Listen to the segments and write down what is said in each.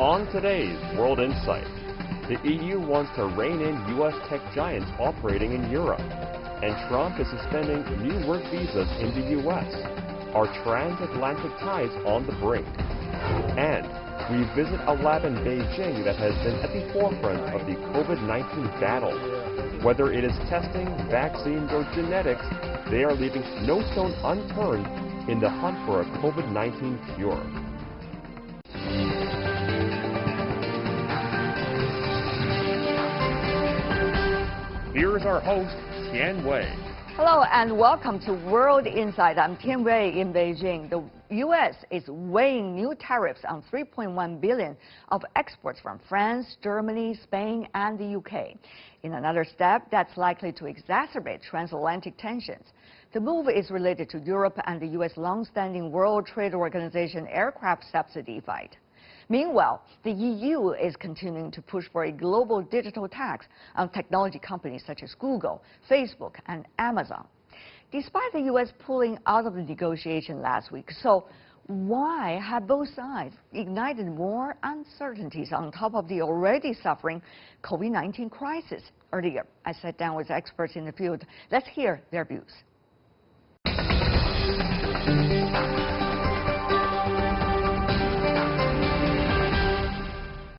On today's World Insight, the EU wants to rein in U.S. tech giants operating in Europe, and Trump is suspending new work visas in the U.S. Are transatlantic ties on the brink? And we visit a lab in Beijing that has been at the forefront of the COVID-19 battle. Whether it is testing, vaccines, or genetics, they are leaving no stone unturned in the hunt for a COVID-19 cure. Here is our host, Tian Wei. Hello and welcome to World Insight. I'm Tian Wei in Beijing. The U.S. is weighing new tariffs on $3.1 billion of exports from France, Germany, Spain, and the U.K. in another step that's likely to exacerbate transatlantic tensions. The move is related to Europe and the U.S. long-standing World Trade Organization aircraft subsidy fight. Meanwhile, the EU is continuing to push for a global digital tax on technology companies such as Google, Facebook, and Amazon. Despite the U.S. pulling out of the negotiation last week, so why have both sides ignited more uncertainties on top of the already suffering COVID-19 crisis? Earlier, I sat down with experts in the field. Let's hear their views.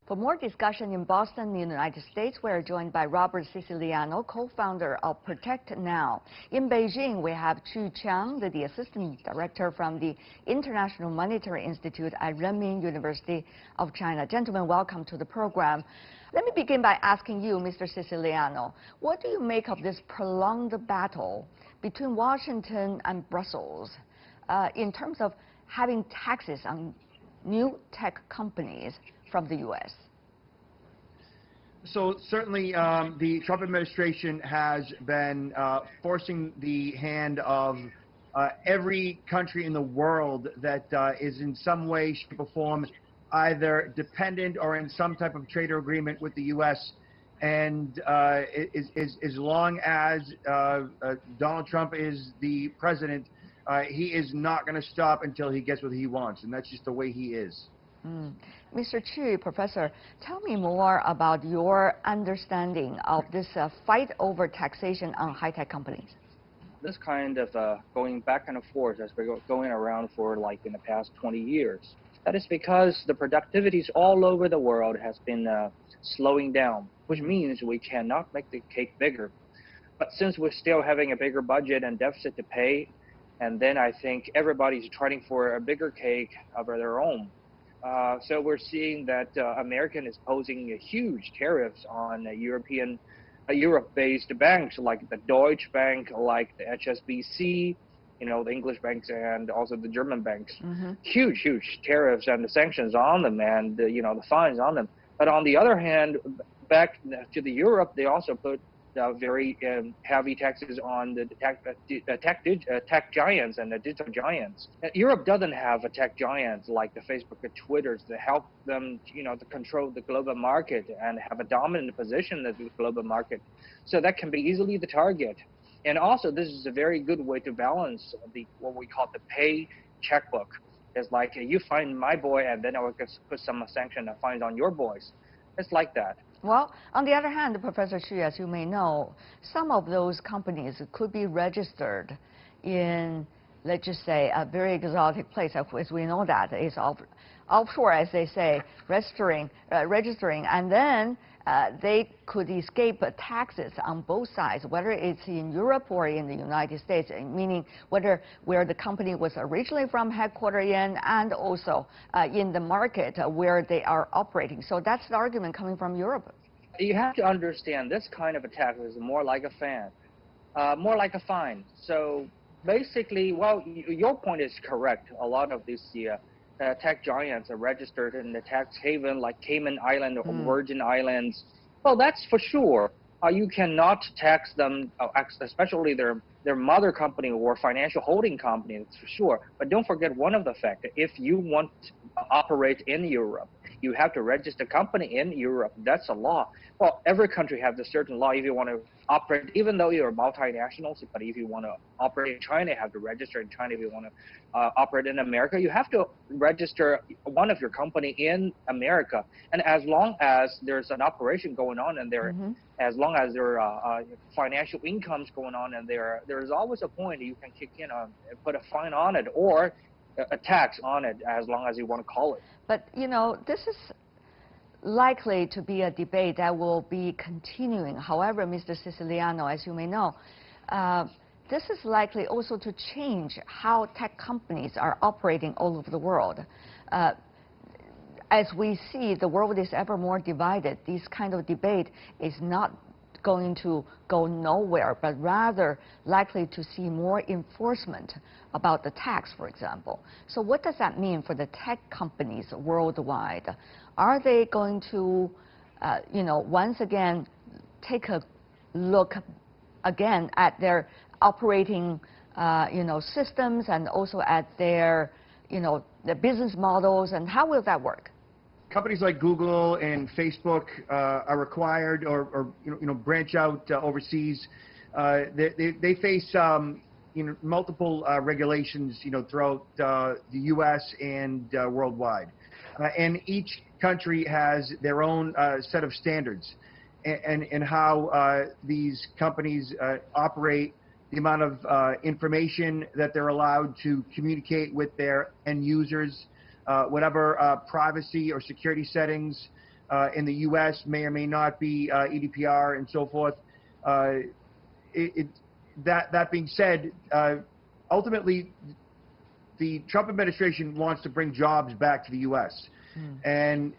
For more discussion in Boston, the United States, we are joined by Robert Siciliano, co-founder of Protect Now. In Beijing, we have Chu Qiang, the assistant director from the International Monetary Institute at Renmin University of China. Gentlemen, welcome to the program. Let me begin by asking you, Mr. Siciliano, what do you make of this prolonged battle between Washington and Brussels in terms of having taxes on new tech companies from the U.S.? So certainly the Trump administration has been forcing the hand of every country in the world that is in some way, shape, or form either dependent or in some type of trade agreement with the U.S. And as long as Donald Trump is the president, he is not going to stop until he gets what he wants, and that's just the way he is. Mr. Chu, Professor, tell me more about your understanding of this fight over taxation on high-tech companies. This kind of going back and forth has been going around for like in the past 20 years. That is because the productivities all over the world has been slowing down, which means we cannot make the cake bigger. But since we're still having a bigger budget and deficit to pay, and then I think everybody's trying for a bigger cake of their own. So we're seeing that American is posing huge tariffs on Europe-based banks like the Deutsche Bank, like the HSBC, you know, the English banks and also the German banks. Huge tariffs and the sanctions on them and, you know, the fines on them. But on the other hand, back to the Europe, they also put very heavy taxes on the tech giants and the digital giants. Europe doesn't have a tech giants like the Facebook and Twitters to help them, you know, to control the global market and have a dominant position in the global market. So that can be easily the target. And also, this is a very good way to balance what we call the pay checkbook. It's like you find my boy, and then I will put some sanction and fines on your boys. It's like that. Well, on the other hand, Professor Xu, as you may know, some of those companies could be registered in, let's just say, a very exotic place, as we know that is offshore, as they say, registering, and then they could escape taxes on both sides, whether it's in Europe or in the United States, meaning where the company was originally from, headquartered in, and also in the market where they are operating. So that's the argument coming from Europe. You have to understand this kind of a tax is more like more like a fine. So basically, well, your point is correct. A lot of these tech giants are registered in the tax haven like Cayman Island or Virgin Islands. Well, that's for sure. You cannot tax them, especially their mother company or financial holding company, that's for sure. But don't forget one of the factors. If you want to operate in Europe, you have to register company in Europe. That's a law. Well, every country has a certain law if you want to operate, even though you're multinationals, but if you want to operate in China, you have to register in China. If you want to operate in America, you have to register one of your company in America. And as long as there's an operation going on and there, as long as there are financial incomes going on and there's always a point you can kick in on and put a fine on it or a tax on it, as long as you want to call it. But, you know, this is likely to be a debate that will be continuing. However, Mr. Siciliano, as you may know, this is likely also to change how tech companies are operating all over the world. As we see, the world is ever more divided. This kind of debate is not going to go nowhere, but rather likely to see more enforcement about the tax, for example. So what does that mean for the tech companies worldwide? Are they going to, you know, once again, take a look again at their operating, you know, systems and also at their, you know, the business models, and how will that work? Companies like Google and Facebook are required or you know branch out overseas. They face you know multiple regulations you know throughout the U.S. and worldwide, and each country has their own set of standards and how these companies operate, the amount of information that they're allowed to communicate with their end users. Whatever privacy or security settings in the U.S. may or may not be EDPR and so forth. That being said, ultimately, the Trump administration wants to bring jobs back to the U.S. And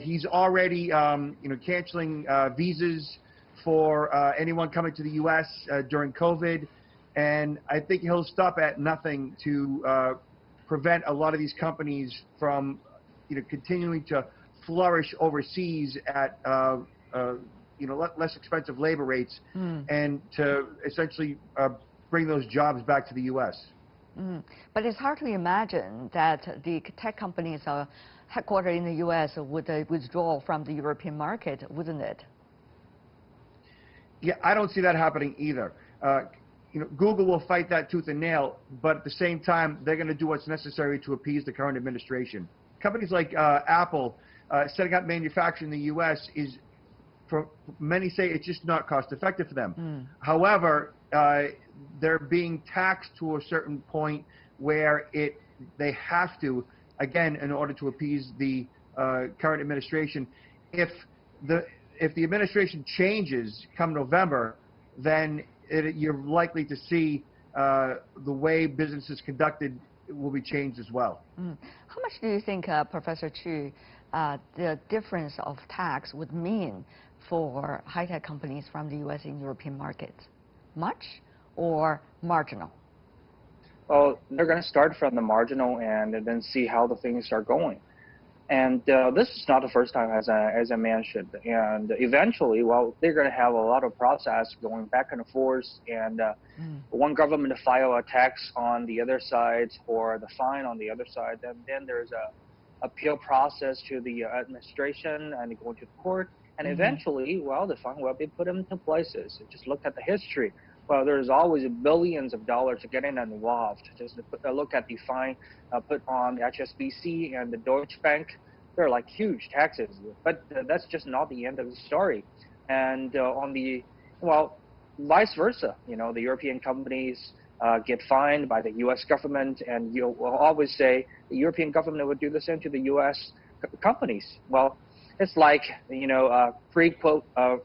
he's already, you know, canceling visas for anyone coming to the U.S. During COVID, and I think he'll stop at nothing to prevent a lot of these companies from, you know, continuing to flourish overseas at, you know, less expensive labor rates, and to essentially bring those jobs back to the U.S. But it's hard to imagine that the tech companies are headquartered in the U.S. would withdraw from the European market, wouldn't it? Yeah, I don't see that happening either. You know, Google will fight that tooth and nail, but at the same time, they're going to do what's necessary to appease the current administration. Companies like Apple, setting up manufacturing in the U.S. is, for many say, it's just not cost effective for them. However, they're being taxed to a certain point where they have to, again, in order to appease the current administration. If the administration changes come November, then you're likely to see the way business is conducted will be changed as well. How much do you think, Professor Chu, the difference of tax would mean for high-tech companies from the U.S. and European markets? Much or marginal? Well, they're going to start from the marginal and then see how the things are going. And this is not the first time, as I mentioned. And eventually, well, they're going to have a lot of process going back and forth, and one government to file a tax on the other side or the fine on the other side. And then there's a appeal process to the administration and going to the court. And eventually, well, the fine will be put into places. Just look at the history. Well, there's always billions of dollars getting involved. Just look at the fine put on the HSBC and the Deutsche Bank. They're like huge taxes, but that's just not the end of the story. And on the, well, vice versa, you know, the European companies get fined by the U.S. government, and you will always say the European government would do the same to the U.S. companies. Well, it's like, you know, the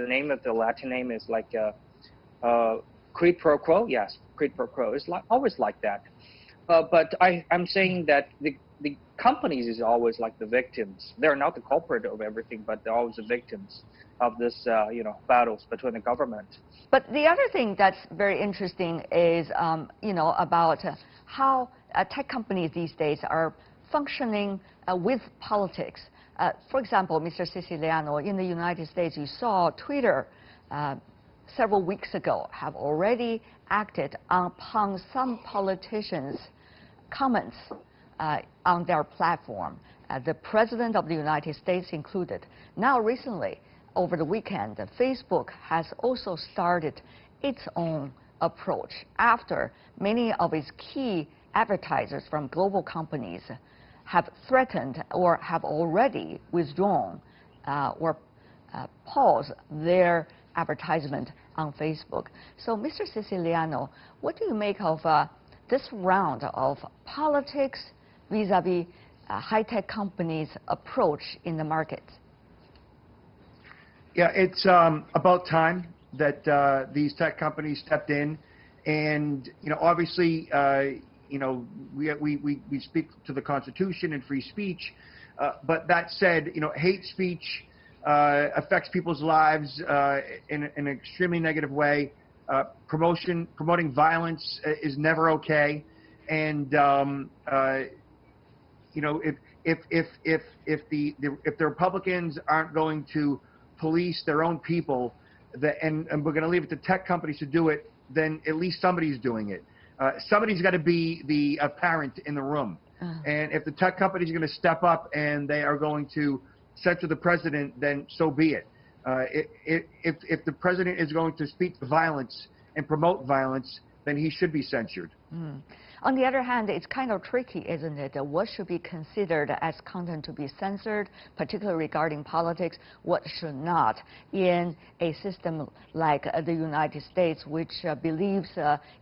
name of the Latin name is like quid pro quo. Yes, quid pro quo. It's always like that. But I'm saying that the companies is always like the victims. They're not the culprit of everything, but they're always the victims of this, you know, battles between the government. But the other thing that's very interesting is, you know, about how tech companies these days are functioning with politics. For example, Mr. Siciliano, in the United States, you saw Twitter several weeks ago have already acted upon some politicians' comments on their platform. the President of the United States included. Now recently, over the weekend, Facebook has also started its own approach after many of its key advertisers from global companies have threatened or have already withdrawn or paused their advertisement on Facebook. So, Mr. Siciliano, what do you make of this round of politics vis-a-vis high-tech companies' approach in the market? Yeah, it's about time that these tech companies stepped in, and obviously, we speak to the Constitution and free speech, but that said, hate speech affects people's lives in an extremely negative way. Promoting violence is never okay, and if the Republicans aren't going to police their own people, and we're going to leave it to tech companies to do it, then at least somebody's doing it. Somebody's got to be the parent in the room. And if the tech companies are going to step up and they are going to censor the president, then so be it. If the president is going to speak to violence and promote violence, then he should be censured. On the other hand, it's kind of tricky, isn't it? What should be considered as content to be censored, particularly regarding politics, what should not, in a system like the United States, which believes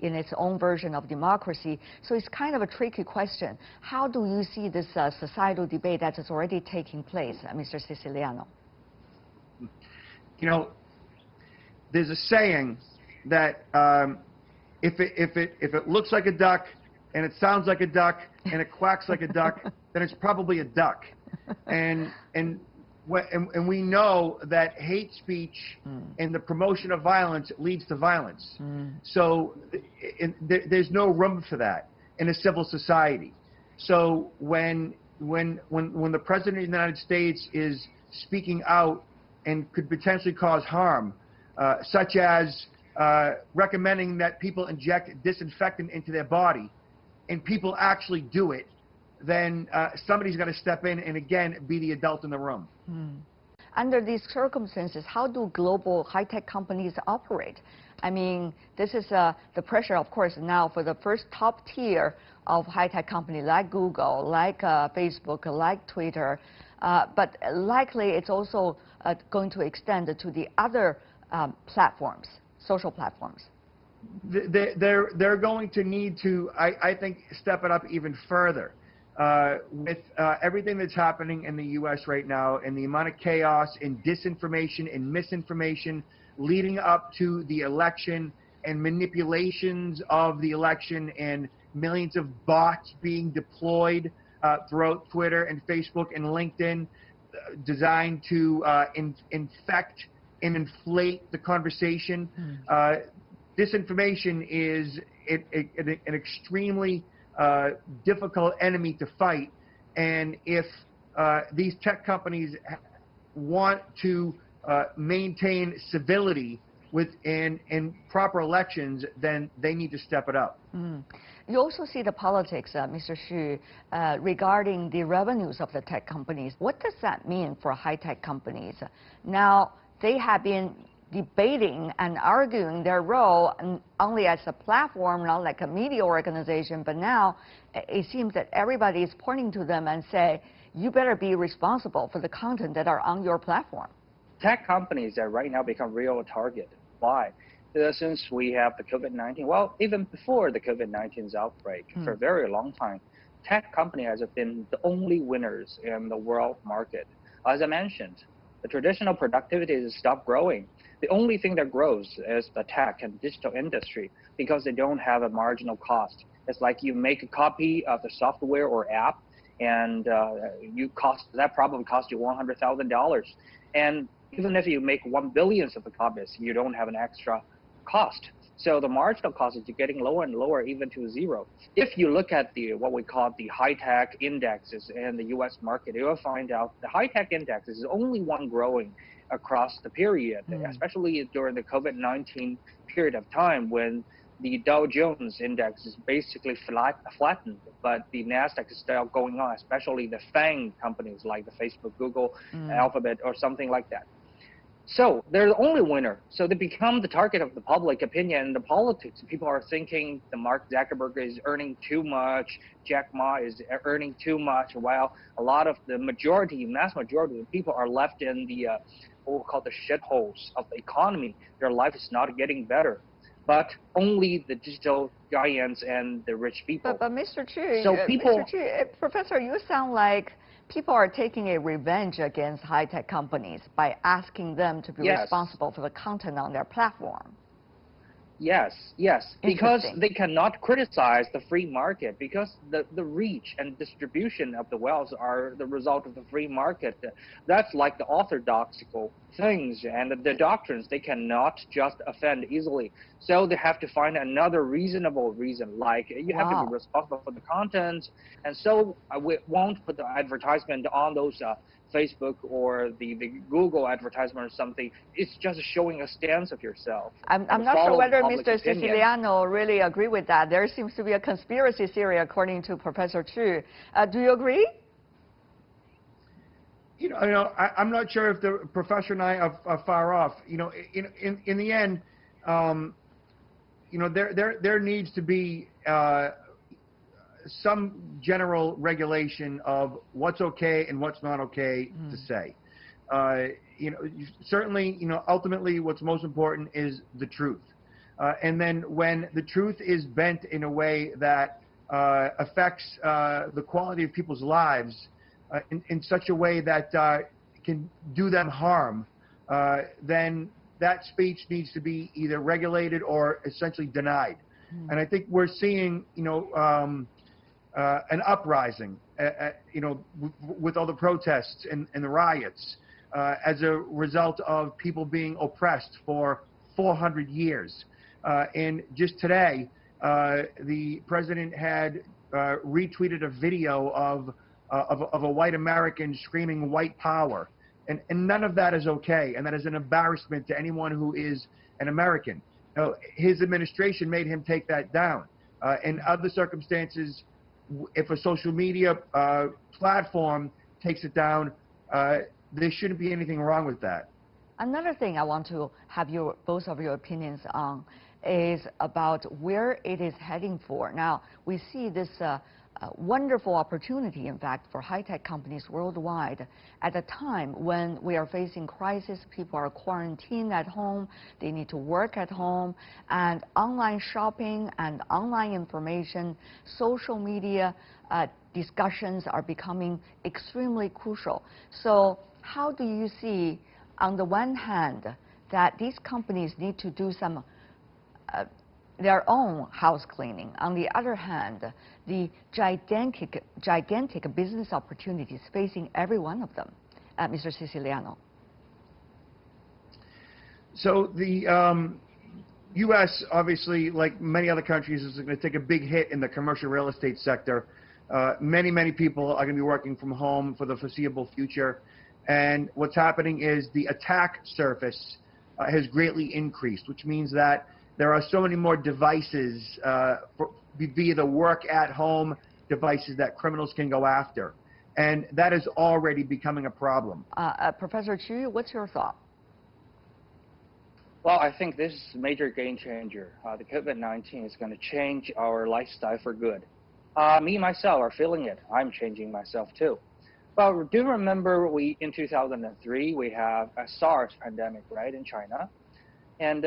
in its own version of democracy. So it's kind of a tricky question. How do you see this societal debate that is already taking place, Mr. Siciliano? There's a saying that if it looks like a duck, and it sounds like a duck, and it quacks like a duck, then it's probably a duck. And we know that hate speech and the promotion of violence leads to violence. So there's no room for that in a civil society. So when the President of the United States is speaking out and could potentially cause harm, such as recommending that people inject disinfectant into their body, and people actually do it, then somebody's got to step in and, again, be the adult in the room. Under these circumstances, how do global high-tech companies operate? I mean, this is the pressure, of course, now for the first top tier of high-tech companies like Google, like Facebook, like Twitter, but likely it's also going to extend to the other platforms, social platforms. They're going to need to, I think, step it up even further with everything that's happening in the U.S. right now, and the amount of chaos and disinformation and misinformation leading up to the election, and manipulations of the election, and millions of bots being deployed throughout Twitter and Facebook and LinkedIn, designed to infect and inflate the conversation. Disinformation is an extremely difficult enemy to fight, and if these tech companies want to maintain civility within proper elections, then they need to step it up. You also see the politics, Mr. Xu, regarding the revenues of the tech companies. What does that mean for high-tech companies? Now, they have been debating and arguing their role only as a platform, not like a media organization, but now it seems that everybody is pointing to them and say, you better be responsible for the content that are on your platform. Tech companies that right now become real target. Why? Since we have the COVID-19, well, even before the COVID-19's outbreak, for a very long time, tech companies have been the only winners in the world market. As I mentioned, the traditional productivity has stopped growing. The only thing that grows is the tech and digital industry, because they don't have a marginal cost. It's like you make a copy of the software or app, and that probably cost you $100,000. And even if you make 1 billionth of the copies, you don't have an extra cost. So the marginal cost is getting lower and lower, even to zero. If you look at what we call the high-tech indexes in the U.S. market, you will find out the high-tech index is the only one growing across the period, especially during the COVID-19 period of time, when the Dow Jones index is basically flattened, but the Nasdaq is still going on, especially the FANG companies like the Facebook, Google, Alphabet, or something like that. So they're the only winner. So they become the target of the public opinion and the politics. People are thinking the Mark Zuckerberg is earning too much, Jack Ma is earning too much, while a lot of the mass majority of people are left in the what we call the shitholes of the economy. Their life is not getting better. But only the digital giants and the rich people. But Mr. Chu, so people, Mr. Chu, Professor, you sound like people are taking a revenge against high-tech companies by asking them to be responsible for the content on their platform. Yes, because they cannot criticize the free market, because the reach and distribution of the wealth are the result of the free market. That's like the orthodoxical things and the doctrines. They cannot just offend easily. So they have to find another reasonable reason, like you have to be responsible for the content, and so we won't put the advertisement on those Facebook or the Google advertisement or something. It's just showing a stance of yourself. I'm not sure whether Mr. Siciliano really agree with that. There seems to be a conspiracy theory according to Professor Chu. Do you agree? I'm not sure if the professor and I are far off. In the end, there needs to be some general regulation of what's okay and what's not okay to say. Certainly, ultimately what's most important is the truth. And then when the truth is bent in a way that affects the quality of people's lives in such a way that can do them harm, then that speech needs to be either regulated or essentially denied. And I think we're seeing, an uprising, with all the protests and the riots as a result of people being oppressed for 400 years. And just today, the president had retweeted a video of a white American screaming white power. And none of that is okay. And that is an embarrassment to anyone who is an American. His administration made him take that down. In other circumstances, if a social media platform takes it down, there shouldn't be anything wrong with that. Another thing I want to have both of your opinions on is about where it is heading for. Now, we see this wonderful opportunity, in fact, for high-tech companies worldwide at a time when we are facing crisis. People are quarantined at home, they need to work at home, and online shopping and online information, social media discussions are becoming extremely crucial. So how do you see, on the one hand, that these companies need to do some their own house cleaning? On the other hand, the gigantic business opportunities facing every one of them. Mr. Siciliano. So the U.S., obviously, like many other countries, is going to take a big hit in the commercial real estate sector. Many people are going to be working from home for the foreseeable future. And what's happening is the attack surface has greatly increased, which means that there are so many more devices via the work-at-home devices that criminals can go after. And that is already becoming a problem. Professor Chu, what's your thought? Well, I think this is a major game changer. The COVID-19 is going to change our lifestyle for good. Me, myself, are feeling it. I'm changing myself, too. Well, do you remember in 2003, we have a SARS pandemic, right, in China? And,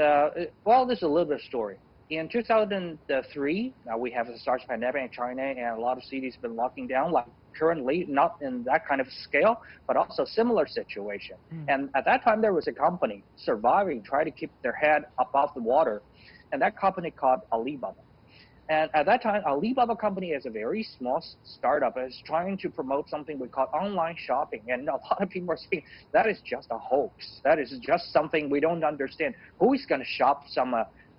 well, this is a little bit of story. In 2003, we have a SARS pandemic in China, and a lot of cities have been locking down, like currently, not in that kind of scale, but also similar situation. And at that time, there was a company surviving, trying to keep their head above the water, and that company called Alibaba. And at that time, Alibaba company is a very small startup. It's trying to promote something we call online shopping. And a lot of people are saying that is just a hoax. That is just something we don't understand. Who is going to shop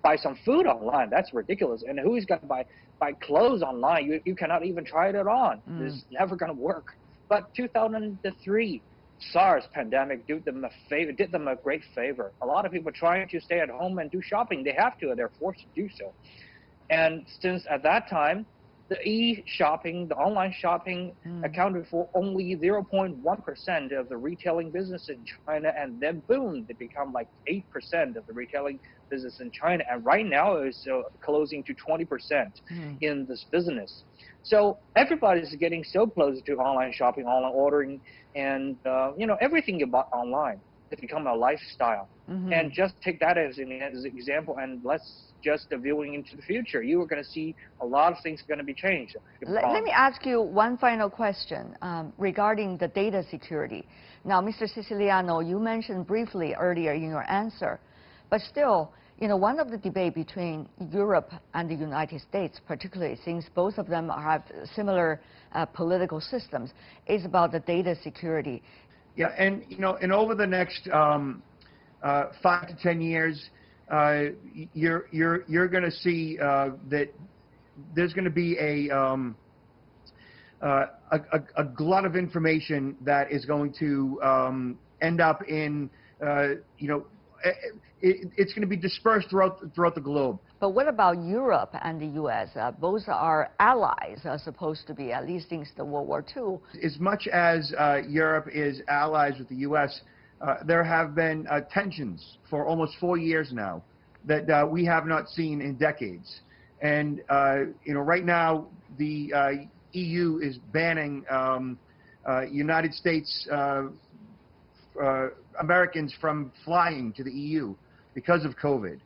buy some food online? That's ridiculous. And who is going to buy clothes online? You cannot even try it on. It's never going to work. But 2003, SARS pandemic did them a great favor. A lot of people trying to stay at home and do shopping, they have to, and they're forced to do so. And since at that time, the e-shopping, the online shopping accounted for only 0.1% of the retailing business in China, and then boom, they become like 8% of the retailing business in China, and right now it's closing to 20% in this business. So everybody's getting so close to online shopping, online ordering, and everything you bought online. It's become a lifestyle. And just take that as an example, and let's just viewing into the future. You are going to see a lot of things going to be changed. Let me ask you one final question regarding the data security. Now, Mr. Siciliano, you mentioned briefly earlier in your answer, but still, one of the debate between Europe and the United States, particularly since both of them have similar political systems, is about the data security. Yeah, and and over the next 5 to 10 years, you're going to see that there's going to be a glut of information that is going to end up in it's going to be dispersed throughout the globe. But what about Europe and the U.S.? Both are allies, supposed to be, at least since the World War II. As much as Europe is allies with the U.S., there have been tensions for almost 4 years now that we have not seen in decades. And right now the EU is banning United States Americans from flying to the EU because of COVID.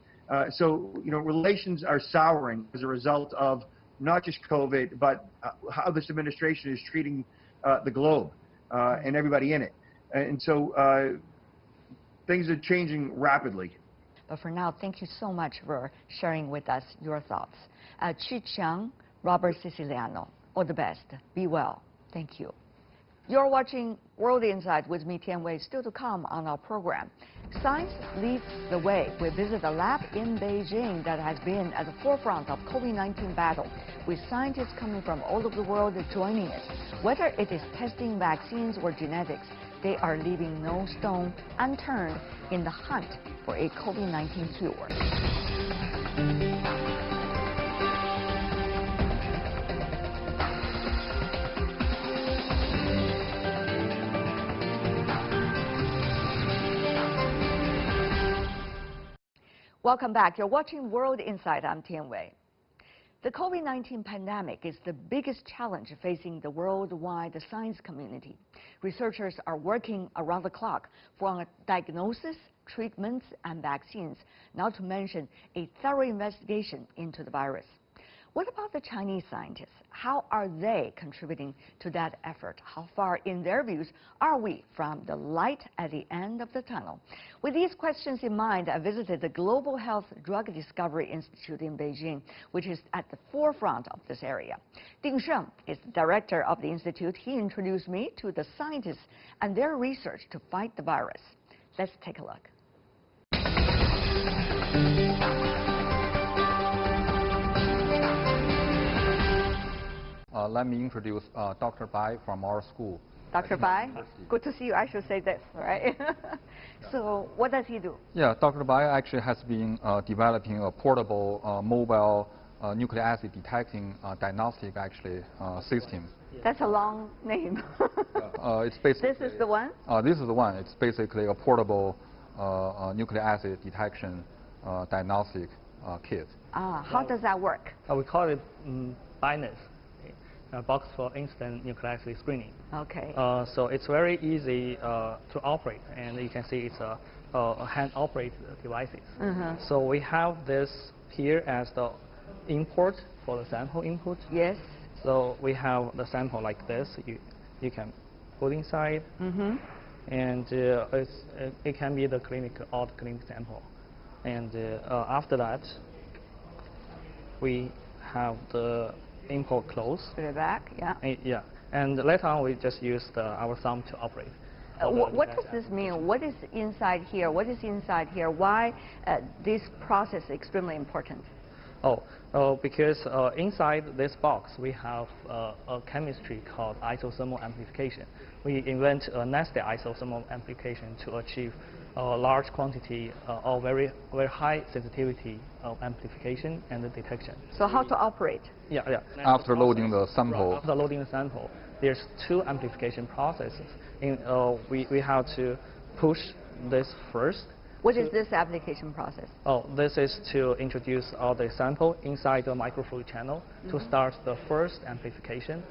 So relations are souring as a result of not just COVID, but how this administration is treating the globe and everybody in it. And so things are changing rapidly. But for now, thank you so much for sharing with us your thoughts. Qi Qiang, Robert Siciliano, all the best. Be well. Thank you. You're watching World Insight with me, Tian Wei. Still to come on our program. Science leads the way. We visit a lab in Beijing that has been at the forefront of COVID-19 battle, with scientists coming from all over the world joining it. Whether it is testing vaccines or genetics, they are leaving no stone unturned in the hunt for a COVID-19 cure. Welcome back. You're watching World Insight. I'm Tian Wei. The COVID-19 pandemic is the biggest challenge facing the worldwide science community. Researchers are working around the clock for a diagnosis, treatments, and vaccines, not to mention a thorough investigation into the virus. What about the Chinese scientists? How are they contributing to that effort? How far, in their views, are we from the light at the end of the tunnel? With these questions in mind, I visited the Global Health Drug Discovery Institute in Beijing, which is at the forefront of this area. Ding Sheng is the director of the institute. He introduced me to the scientists and their research to fight the virus. Let's take a look. Let me introduce Dr. Bai from our school. Dr. Bai, good to see you. I should say this, right? So what does he do? Yeah, Dr. Bai actually has been developing a portable mobile nucleic acid detecting diagnostic system. That's a long name. It's basically, this is the one? This is the one. It's basically a portable nucleic acid detection diagnostic kit. How does that work? We call it BINUS. A box for instant nucleic acid screening. Okay. So it's very easy to operate, and you can see it's a hand-operated devices. So we have this here as the import for the sample input. Yes. So we have the sample like this. You can put inside, and it can be the clinic sample. And after that, we have the import close. Put it back, yeah. Yeah, and later on we just use our thumb to operate. What does this mean? What is inside here? What is inside here? Why this process is extremely important? Because inside this box we have a chemistry called isothermal amplification. We invent a nested isothermal amplification to achieve a large quantity or very high sensitivity of amplification and the detection. So how to operate? Yeah. After loading the sample. Right, after loading the sample, there's two amplification processes. We have to push this first. What is this application process? This is to introduce all the sample inside the microfluid channel to start the first amplification,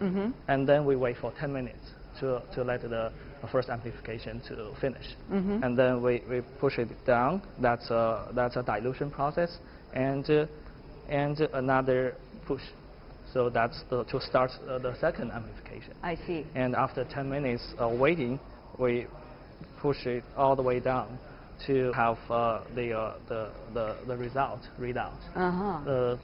and then we wait for 10 minutes to let the first amplification to finish, and then we push it down. That's a dilution process, and another push. So that's to start the second amplification. I see. And after 10 minutes of waiting, we push it all the way down to have the readout.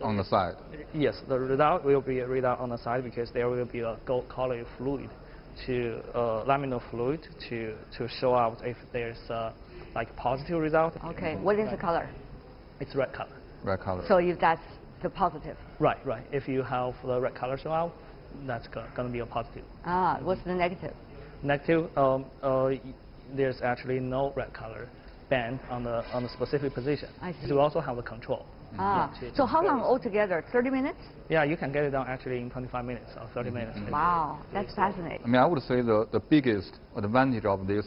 On the side. Yes, the readout will be a readout on the side because there will be a gold colored fluid, laminar fluid to show out if there's like positive result. Okay, what is the color? It's red color. Red color. So if that's the positive. Right. If you have the red color show out, that's going to be a positive. What's the negative? Negative, there's actually no red color band on the specific position. I see. You also have the control. So how long altogether? 30 minutes? Yeah, you can get it done actually in 25 minutes or 30 minutes. Wow, that's fascinating. I mean, I would say the biggest advantage of this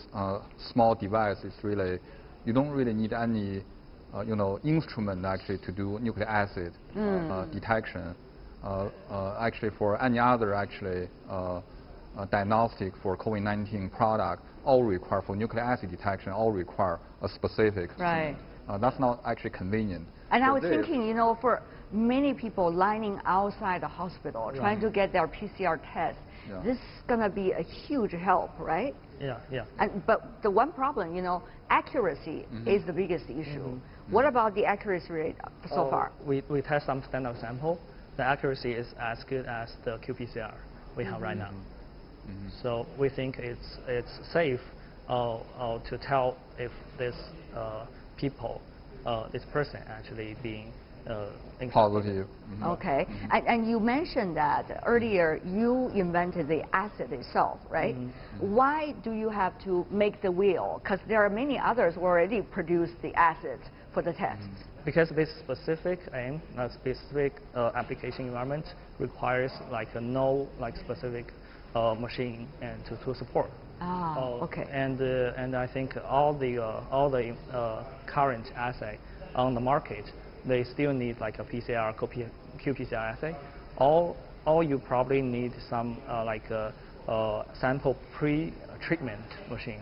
small device is really you don't really need any instrument actually to do nucleic acid detection. Actually, for any other diagnostic for COVID-19 product, all require for nucleic acid detection, all require a specific. Right. That's not actually convenient. And I was thinking, for many people lining outside the hospital trying to get their PCR test, this is going to be a huge help, right? Yeah. But the one problem, accuracy is the biggest issue. What about the accuracy rate so far? We test some standard sample. The accuracy is as good as the qPCR we have right now. So we think it's safe to tell if this this person actually being positive. Okay, and you mentioned that earlier you invented the acid itself, right? Why do you have to make the wheel? Because there are many others who already produce the acids for the tests. Because this specific specific application environment requires no specific machine and to support. Okay. And I think all the current assay on the market, they still need like a PCR, qPCR assay. All you probably need some sample pre-treatment machine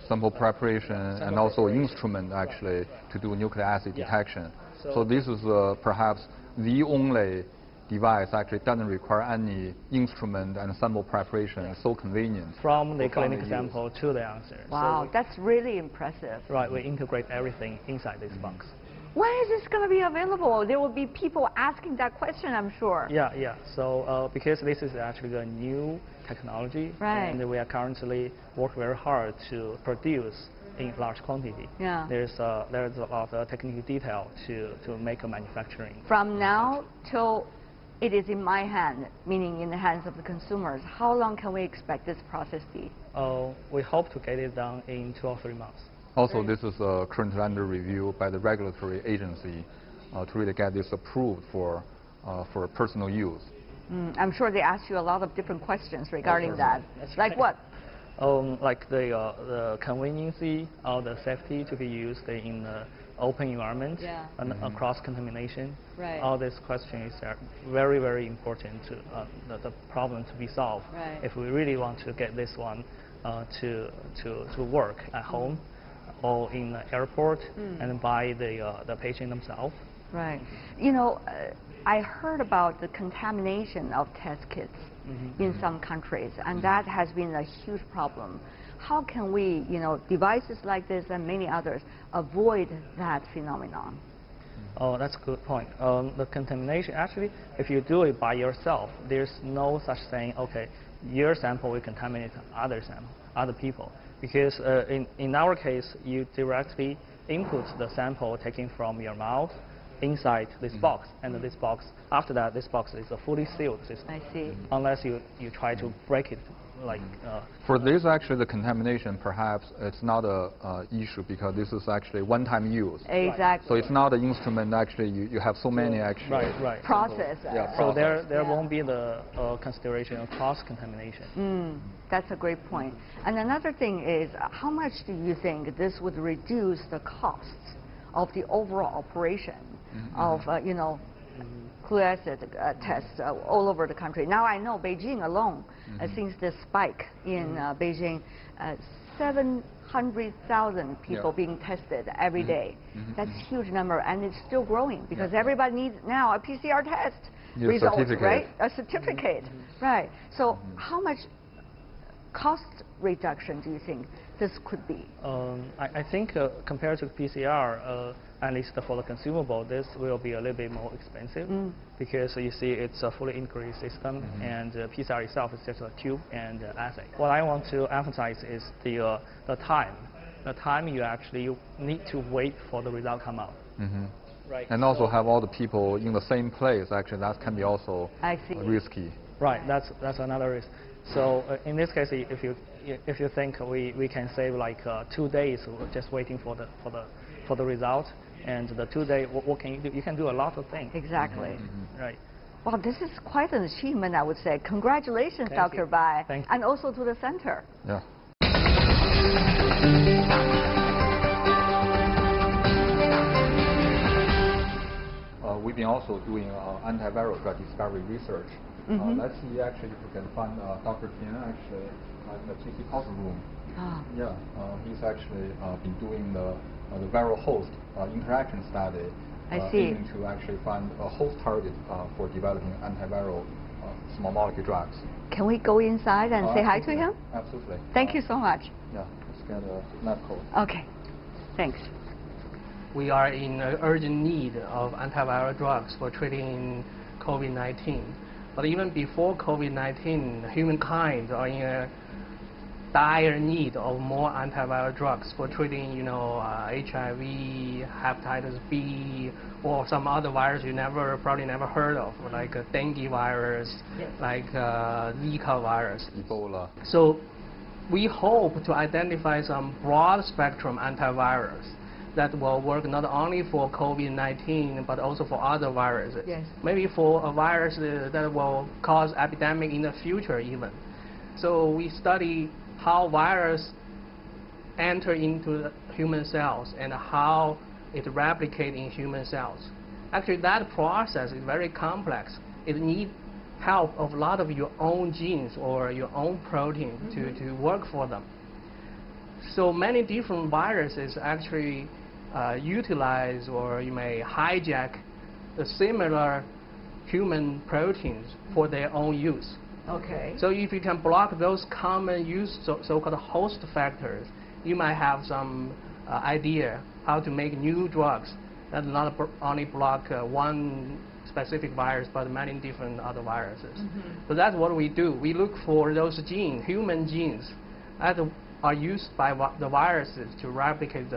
sample preparation and also instrument actually to do nucleic acid detection. So this is perhaps the only device actually doesn't require any instrument and sample preparation. It's so convenient. From the clinic sample to the answer. Wow, that's really impressive. Right, we integrate everything inside this box. When is this going to be available? There will be people asking that question, I'm sure. Yeah. So because this is actually a new technology, and we are currently working very hard to produce in large quantity. Yeah. There's a lot of technical detail to make a manufacturing. From now till it is in my hand, meaning in the hands of the consumers, how long can we expect this process be? We hope to get it done in 2 or 3 months. Also, this is currently under review by the regulatory agency to really get this approved for personal use. I'm sure they ask you a lot of different questions regarding that. Like what? Like the convenience or the safety to be used in the open environment and across contamination. Right. All these questions are very, very important to the problem to be solved. Right. If we really want to get this one to work at home or in the airport and by the patient themselves. Right. I heard about the contamination of test kits in some countries, and that has been a huge problem. How can we, devices like this and many others, avoid that phenomenon? Oh, that's a good point. The contamination, actually, if you do it by yourself, there's no such thing, okay, your sample will contaminate other people. Because in our case, you directly input the sample taken from your mouth inside this box, and this box, after that, this box is a fully sealed system. I see. Unless you try to break it, like. For this, actually, the contamination, perhaps it's not a issue because this is actually one-time use. Exactly. So it's not an instrument. Actually, you have so many actually. Right. Process. Yeah. So there won't be the consideration of cross-contamination. That's a great point. And another thing is, how much do you think this would reduce the costs of the overall operation of, fluid acid tests all over the country? Now I know Beijing alone, since the spike in Beijing, 700,000 people being tested every day. That's a huge number, and it's still growing because everybody needs now a PCR test result, right? A certificate, right? So how much cost reduction do you think this could be? I think compared to PCR, at least for the consumable, this will be a little bit more expensive because you see it's a fully integrated system, and PCR itself is just a tube and assay. What I want to emphasize is the time. The time you actually need to wait for the result come out. Right. And also have all the people in the same place. Actually, that can be also risky. Right. That's another risk. So in this case, if you think we can save like 2 days just waiting for the result, and the 2 day, what can you do? You can do a lot of things. Exactly. Right. Well, this is quite an achievement, I would say. Congratulations, Dr. Bai, and also to the center. Yeah. We've been also doing antiviral drug discovery research. Let's see actually if we can find Dr. Tian actually in the TC culture room. Yeah, he's actually been doing the viral host interaction study. Aiming to actually find a host target for developing antiviral small molecule drugs. Can we go inside and say hi to him? Absolutely. Thank you so much. Yeah, let's get a lab coat. Okay, thanks. We are in urgent need of antiviral drugs for treating COVID-19. But even before COVID-19, humankind are in a dire need of more antiviral drugs for treating, HIV, hepatitis B, or some other virus you probably never heard of, like a dengue virus, like Zika virus. Ebola. So we hope to identify some broad spectrum antivirals that will work not only for COVID-19 but also for other viruses. Yes. Maybe for a virus that will cause epidemic in the future even. So we study how virus enter into the human cells and how it replicates in human cells. Actually, that process is very complex. It needs help of a lot of your own genes or your own protein to work for them. So many different viruses actually utilize, or you may hijack, the similar human proteins for their own use. Okay. So if you can block those common use so-called host factors, you might have some idea how to make new drugs that not only block one specific virus but many different other viruses. So that's what we do. We look for those genes, human genes, that are used by the viruses to replicate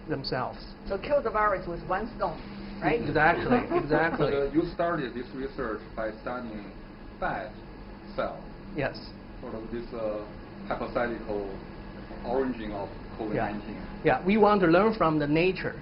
themselves. So kill the virus with one stone, right? Exactly, exactly. So you started this research by studying bat cell. Yes. Sort of this hypothetical origin of COVID-19. Yeah, we want to learn from the nature.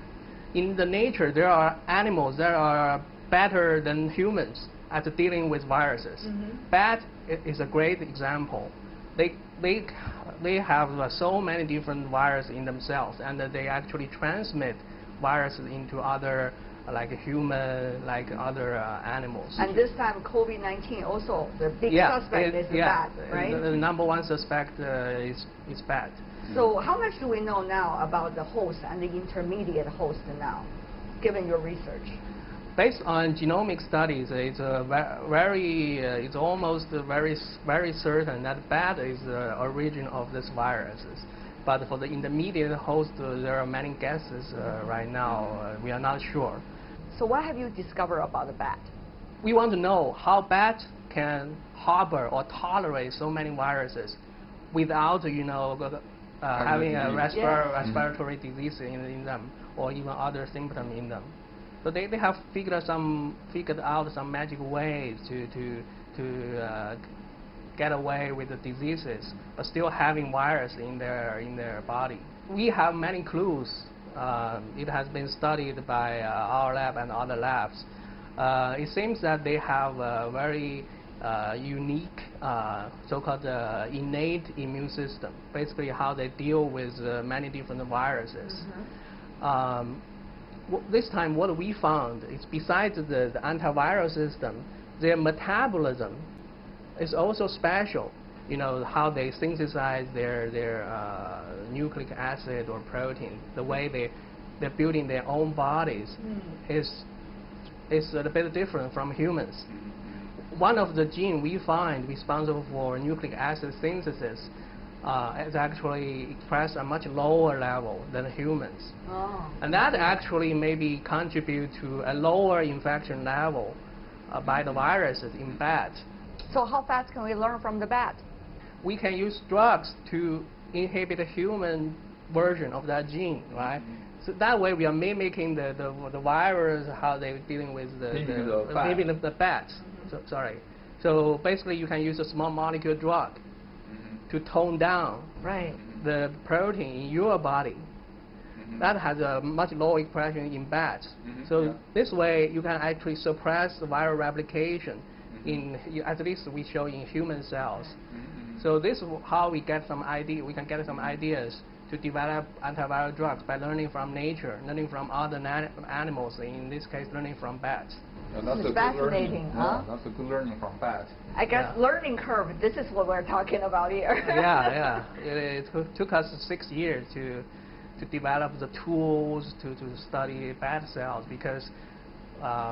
In the nature, there are animals that are better than humans at dealing with viruses. Bat is a great example. They have so many different viruses in themselves, and they actually transmit viruses into other, like human, like other animals. And this time, COVID-19 also, the big suspect is the bat, right? The number one suspect is bat. So how much do we know now about the host and the intermediate host now, given your research? Based on genomic studies, it's it's almost very certain that bat is the origin of these viruses. But for the intermediate host, there are many guesses right now. We are not sure. So what have you discovered about the bat? We want to know how bat can harbor or tolerate so many viruses without, having a respiratory disease in them, or even other symptoms in them. So they have figured out some magic ways to get away with the diseases, but still having virus in their body. We have many clues. It has been studied by our lab and other labs. It seems that they have a very unique so-called innate immune system, basically how they deal with many different viruses. This time what we found is besides the antiviral system, their metabolism is also special. You know, how they synthesize their nucleic acid or protein, the way they're building their own bodies is a little bit different from humans. One of the genes we find responsible for nucleic acid synthesis is actually expressed at a much lower level than humans. And that actually maybe contribute to a lower infection level by the viruses in bats. So how fast can we learn from the bat? We can use drugs to inhibit the human version of that gene, right? So that way we are mimicking the virus, how they're dealing with the bats. So basically you can use a small molecule drug to tone down the protein in your body. That has a much lower expression in bats. So this way you can actually suppress the viral replication at least we show in human cells. So this is how we get some idea. We can get some ideas to develop antiviral drugs by learning from nature, learning from other animals. In this case, learning from bats. This is fascinating, huh? Yeah, that's a good learning from bats. I guess learning curve. This is what we're talking about here. Yeah. It took us 6 years to develop the tools to study bat cells, because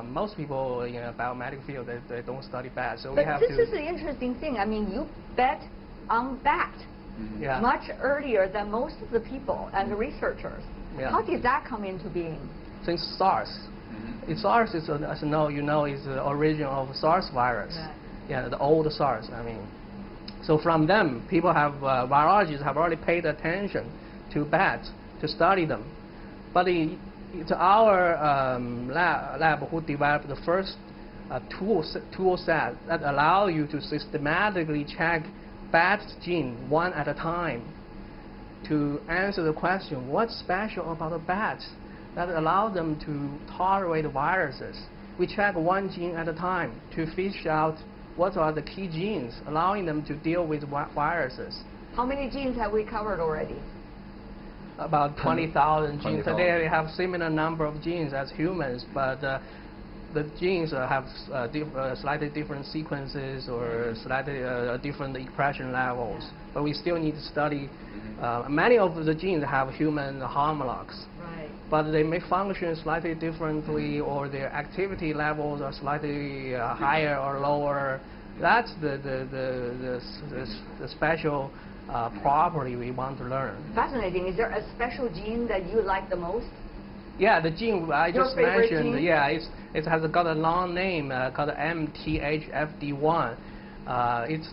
most people in the biomedical field, they don't study bats. So but this is the interesting thing. I mean, you bet on bat much earlier than most of the people and the researchers. How did that come into being? Since SARS. SARS is, as you know, is the origin of SARS virus. Yeah, the old SARS. I mean, so from them, people have biologists have already paid attention to bats to study them. But it's our lab who developed the first tool set that allow you to systematically check bats gene one at a time to answer the question, what's special about the bats that allow them to tolerate viruses? We check one gene at a time to fish out what are the key genes allowing them to deal with viruses. How many genes have we covered already? About 20,000 genes. Today we have similar number of genes as humans, but the genes have slightly different sequences or slightly different expression levels. But we still need to study. Many of the genes have human homologs, but they may function slightly differently, or their activity levels are slightly higher or lower. That's the special property we want to learn. Fascinating. Is there a special gene that you like the most? Yeah, the gene I just mentioned. Gene? Yeah, it has got a long name called MTHFD1. It's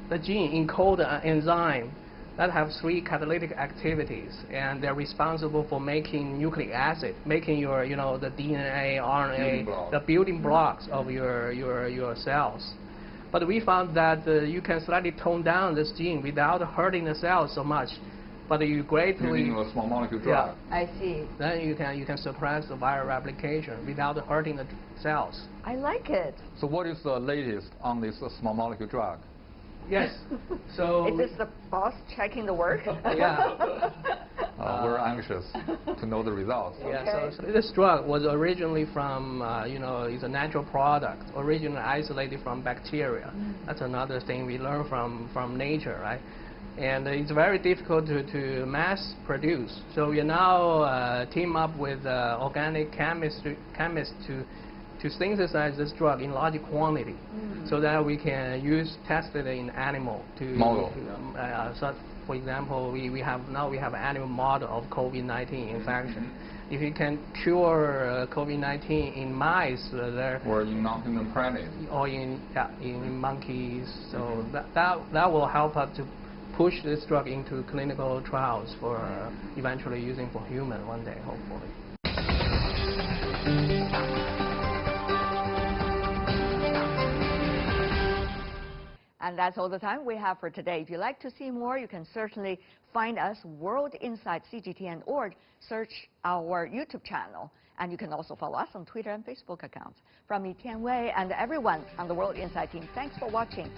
the gene encodes an enzyme that have 3 catalytic activities, and they're responsible for making nucleic acid, making your the DNA, RNA, the building blocks of your cells. But we found that you can slightly tone down this gene without hurting the cells so much. But you greatly using a small molecule drug. I see. Then you can suppress the viral replication without hurting the cells. I like it. So what is the latest on this small molecule drug? Yes. So is this the boss checking the work? Yeah. We're anxious to know the results. Yeah. Okay. So this drug was originally from it's a natural product, originally isolated from bacteria. That's another thing we learn from nature, right? And it's very difficult to mass produce. So we now team up with organic chemists to synthesize this drug in large quantity, so that we can test it in animal model. So for example, we have an animal model of COVID-19 infection. If you can cure COVID-19 in mice, or in non-human primates, or in monkeys, so that will help us to push this drug into clinical trials for eventually using for human one day, hopefully. And that's all the time we have for today. If you'd like to see more, you can certainly find us World Insight CGTN or search our YouTube channel. And you can also follow us on Twitter and Facebook accounts. From me, Tian Wei, and everyone on the World Insight team, thanks for watching.